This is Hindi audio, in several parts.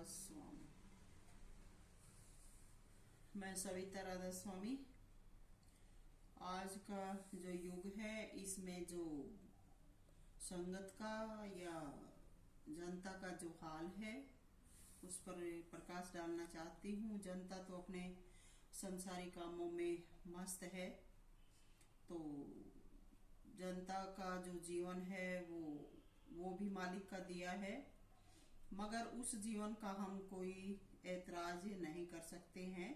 स्वामी। मैं सविता राधा स्वामी। आज का जो युग है इसमें जो संगत का या जनता का जो हाल है उस पर प्रकाश डालना चाहती हूँ। जनता तो अपने संसारी कामों में मस्त है, तो जनता का जो जीवन है वो भी मालिक का दिया है, मगर उस जीवन का हम कोई ऐतराज नहीं कर सकते हैं,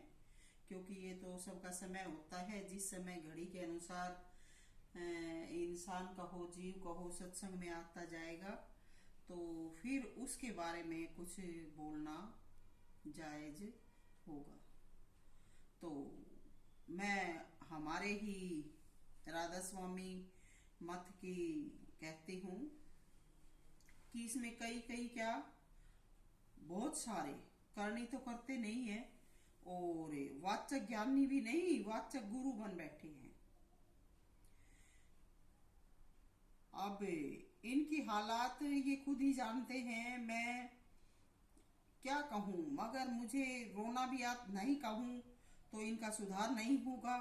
क्योंकि ये तो सबका समय होता है। जिस समय घड़ी के अनुसार इंसान कहो, जीव कहो, सत्संग में आता जाएगा तो फिर उसके बारे में कुछ बोलना जायज होगा। तो मैं हमारे ही राधा स्वामी मत की कहती हूँ कि इसमें कई क्या बहुत सारे करनी तो करते नहीं है और वाचक ज्ञानी भी नहीं, वाचक गुरु बन बैठे हैं। अब इनकी हालात ये खुद ही जानते हैं, मैं क्या कहूँ, मगर मुझे रोना भी नहीं कहूँ तो इनका सुधार नहीं होगा।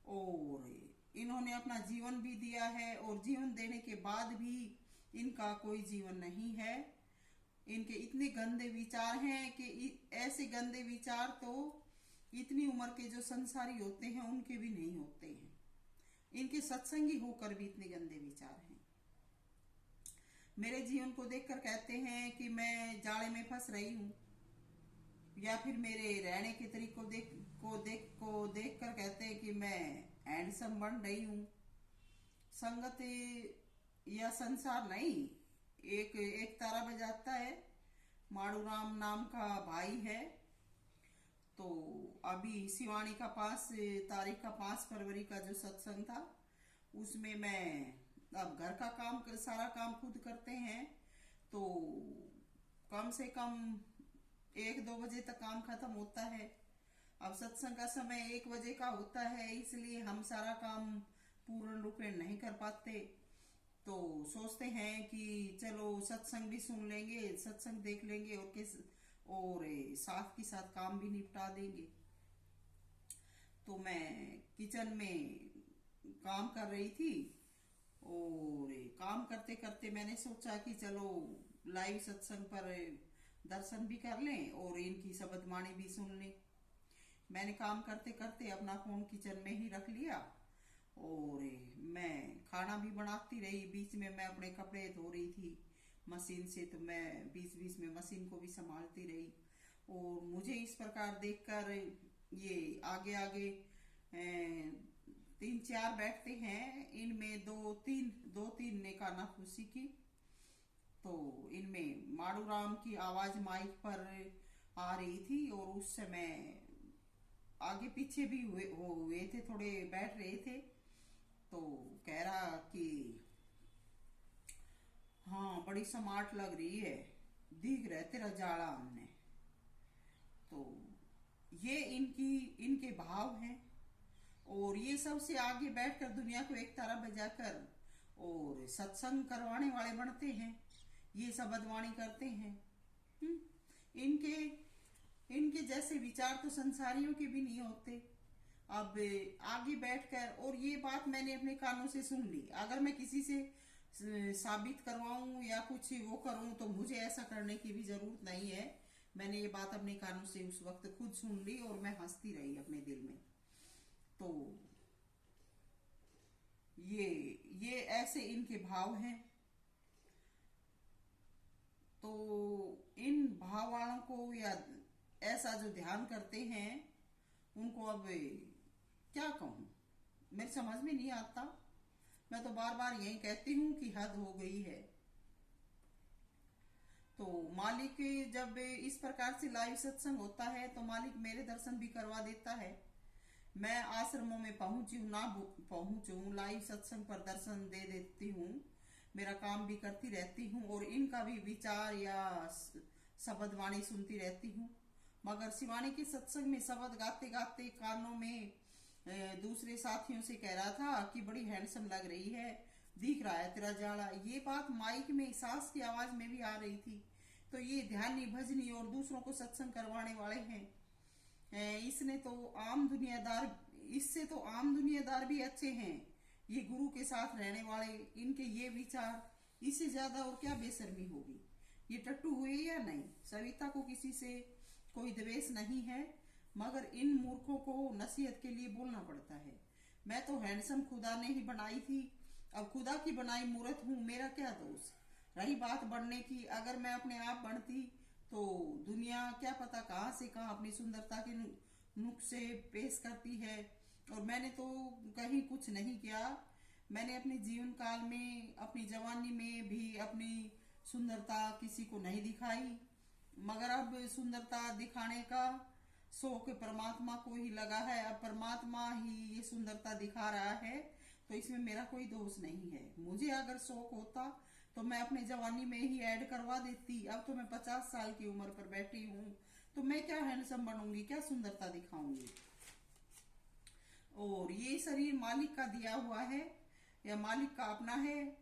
और इन्होंने अपना जीवन भी दिया है और जीवन देने के बाद भी इनका कोई जीवन नहीं है। इनके इतने गंदे विचार हैं कि ऐसे गंदे विचार तो इतनी उम्र के जो संसारी होते हैं उनके भी नहीं होते हैं। इनके सत्संगी होकर भी इतने गंदे विचार हैं। मेरे जीवन को देखकर कहते हैं कि मैं जाले में फंस रही हूँ, या फिर मेरे रहने के तरीकों को देख कर कहते हैं कि मैं हैंडसम बन रही हूँ। संगत या संसार नहीं, एक तारा बजाता है, माड़ूराम नाम का भाई है। तो अभी शिवानी का तारीख का 5 फरवरी का जो सत्संग था उसमें मैं अब घर का सारा काम खुद करते हैं, तो कम से कम 1-2 बजे तक काम खत्म होता है। अब सत्संग का समय 1 बजे का होता है, इसलिए हम सारा काम पूर्ण रूप में नहीं कर पाते। तो सोचते हैं कि चलो सत्संग भी सुन लेंगे, सत्संग देख लेंगे और साथ के साथ काम भी निपटा देंगे। तो मैं किचन में काम कर रही थी और काम करते करते मैंने सोचा कि चलो लाइव सत्संग पर दर्शन भी कर लें और इनकी शब्दवाणी भी सुन लें। मैंने काम करते करते अपना फोन किचन में ही रख लिया और मैं खाना भी बनाती रही। बीच में मैं अपने कपड़े धो रही थी मशीन से, तो मैं बीच में मशीन को भी संभालती रही। और मुझे इस प्रकार देखकर ये आगे 3-4 बैठते हैं, इनमें दो तीन ने कानाफूसी की। तो इनमें माड़ूराम की आवाज माइक पर आ रही थी और उस समय आगे पीछे भी हुए थे, थोड़े बैठ रहे थे। तो कह रहा कि हाँ बड़ी स्मार्ट लग रही है, दिख रहे तेरा जाड़ा हमने। तो ये इनके भाव हैं और ये सबसे आगे बैठकर दुनिया को एक तारा बजाकर और सत्संग करवाने वाले बनते हैं, ये शब्दवाणी करते हैं। इनके जैसे विचार तो संसारियों के भी नहीं होते। अब आगे बैठकर, और ये बात मैंने अपने कानों से सुन ली, अगर मैं किसी से साबित करवाऊं या कुछ वो करूं तो मुझे ऐसा करने की भी जरूरत नहीं है। मैंने ये बात अपने कानों से उस वक्त खुद सुन ली और मैं हंसती रही अपने दिल में। तो ये ऐसे इनके भाव हैं। तो इन भाव वालों को या ऐसा जो ध्यान करते हैं उनको अब क्या कहूं, मेरे समझ में नहीं आता। मैं तो बार बार यही कहती हूँ कि हद हो गई है। तो मालिक जब इस प्रकार से लाइव सत्संग होता है तो मालिक मेरे दर्शन भी करवा देता है। मैं आश्रमों में पहुंची हूँ ना पहुंचूं, लाइव सत्संग पर दर्शन दे देती हूँ, मेरा काम भी करती रहती हूँ और इनका भी विचार या शब्दवाणी सुनती रहती हूँ। मगर शिवानी के सत्संग में शब्द गाते गाते कानों में दूसरे साथियों से कह रहा था कि बड़ी हैंडसम लग रही है, दिख रहा है तेरा जाड़ा। ये बात माइक में सांस की आवाज में भी आ रही थी। तो ये ध्यानी भजनी और दूसरों को सत्संग करवाने वाले हैं। इससे तो आम दुनियादार भी अच्छे हैं। ये गुरु के साथ रहने वाले, इनके ये विचार, इससे ज्यादा और क्या बेशर्मी होगी। ये टट्टू हुए या नहीं, सविता को किसी से कोई द्वेष नहीं है, मगर इन मूर्खों को नसीहत के लिए बोलना पड़ता है। मैं तो हैंडसम खुदा ने ही बनाई थी, अब खुदा की बनाई मूर्त हूँ, मेरा क्या दोष। रही बात बढ़ने की, अगर मैं अपने आप बढ़ती तो दुनिया क्या पता कहाँ से कहाँ अपनी सुंदरता के नुक्से पेश करती है। और मैंने तो कहीं कुछ नहीं किया। मैंने अपने जीवन काल में, अपनी जवानी में भी अपनी सुंदरता किसी को नहीं दिखाई, मगर अब सुंदरता दिखाने का शौक परमात्मा को ही लगा है। अब परमात्मा ही ये सुंदरता दिखा रहा है, तो इसमें मेरा कोई दोष नहीं है। मुझे अगर शौक होता तो मैं अपने जवानी में ही ऐड करवा देती। अब तो मैं 50 साल की उम्र पर बैठी हूँ, तो मैं क्या हैंडसम बनूंगी, क्या सुंदरता दिखाऊंगी। और ये शरीर मालिक का दिया हुआ है या मालिक का अपना है,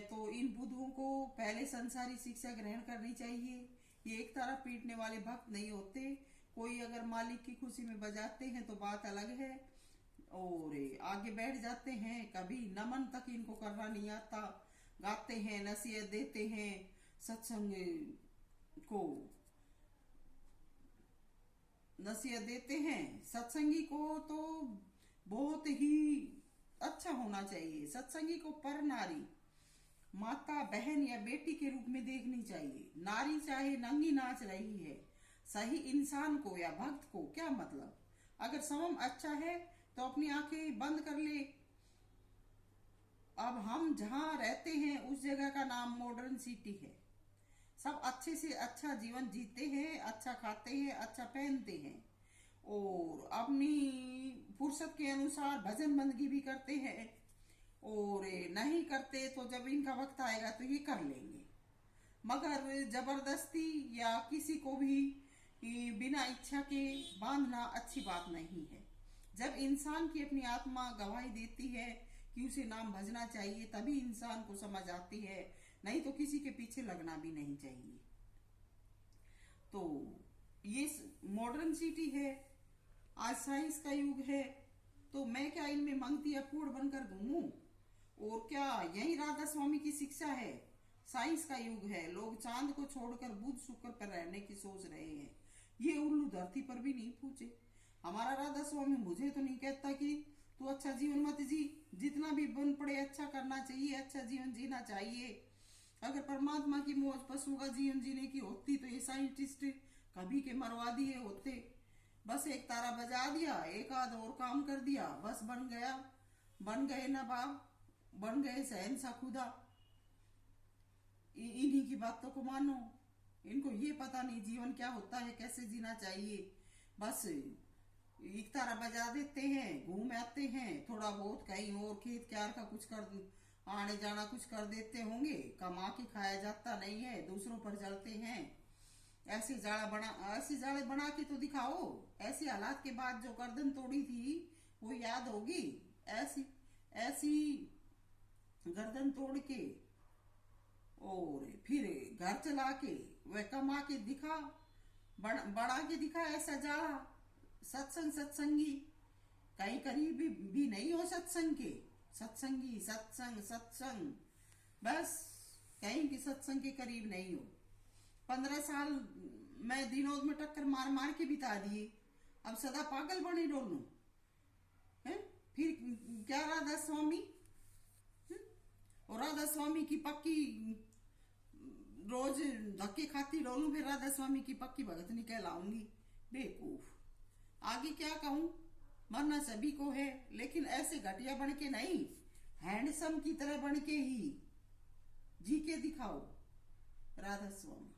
तो इन बुद्धों को पहले संसारी शिक्षा ग्रहण करनी चाहिए। ये एक तारा पीटने वाले भक्त नहीं होते। कोई अगर मालिक की खुशी में बजाते हैं तो बात अलग है, और आगे बैठ जाते हैं। कभी नमन तक इनको करना नहीं आता। गाते हैं, नसीहत देते हैं, सत्संग को नसीहत देते हैं। सत्संगी को तो बहुत ही अच्छा होना चाहिए। सत्संगी को पर नारी, माता, बहन या बेटी के रूप में देखनी चाहिए। नारी चाहे नंगी नाच रही है, सही इंसान को या भक्त को क्या मतलब। अगर समम अच्छा है तो अपनी आंखें बंद कर ले। अब हम जहां रहते हैं उस जगह का नाम मॉडर्न सिटी है। सब अच्छे से अच्छा जीवन जीते हैं, अच्छा खाते हैं, अच्छा पहनते हैं, और अपनी फुर्सत के अनुसार भजन बंदगी भी करते हैं। और नहीं करते तो जब इनका वक्त आएगा तो ये कर लेंगे, मगर जबरदस्ती या किसी को भी बिना इच्छा के बांधना अच्छी बात नहीं है। जब इंसान की अपनी आत्मा गवाही देती है कि उसे नाम भजना चाहिए, तभी इंसान को समझ आती है, नहीं तो किसी के पीछे लगना भी नहीं चाहिए। तो ये मॉडर्न सिटी है, आज साइंस का युग है, तो मैं क्या इनमें मंगती अपूर्ण बनकर घूमूं। और क्या यही राधा स्वामी की शिक्षा है। साइंस का युग है, लोग चांद को छोड़कर बुध शुक्र पर रहने की सोच रहे हैं। ये उल्लू धरती पर भी नहीं पूछे। हमारा राधा स्वामी मुझे तो नहीं कहता कि तू अच्छा जीवन मत जी, जितना भी बन पड़े अच्छा करना चाहिए, अच्छा जीवन जीना चाहिए। अगर परमात्मा की मौज पशु का जीवन जीने की होती तो ये साइंटिस्ट कभी के मरवा दिए होते। बस एक तारा बजा दिया, एक आध और काम कर दिया, बस बन गया, बन गए नवाब, बन गए शहंशाह खुदा। इन्हीं की बातों को मानो। इनको ये पता नहीं जीवन क्या होता है, कैसे जीना चाहिए। बस एक तारा बजा देते हैं, घूम आते हैं, थोड़ा बहुत कहीं और खेत क्यार का कुछ कर आने जाना कुछ कर देते होंगे। कमा के खाया जाता नहीं है, दूसरों पर जलते हैं। ऐसे जाड़े बना के तो दिखाओ। ऐसे हालात के बाद जो गर्दन तोड़ी थी वो याद होगी। ऐसी गर्दन तोड़ के और फिर घर चला के वह कमा के दिखा, बढ़ा के दिखा ऐसा जाड़ा। सत्संगी कहीं करीब भी नहीं हो सत्संग के। सत्संग बस कहीं भी सत्संग के करीब नहीं हो। 15 साल मैं दिनों में टक्कर मार मार के बिता दिए, अब सदा पागल बने डोलू है। फिर क्या राधा स्वामी और राधा स्वामी की पक्की रोज धक्के खाती डोलू, फिर राधा स्वामी की पक्की भगतनी कहलाऊंगी। बेवकूफ, आगे क्या कहूं। मरना सभी को है, लेकिन ऐसे घटिया बन के नहीं, हैंडसम की तरह बन के ही जी के दिखाओ। राधा स्वामी।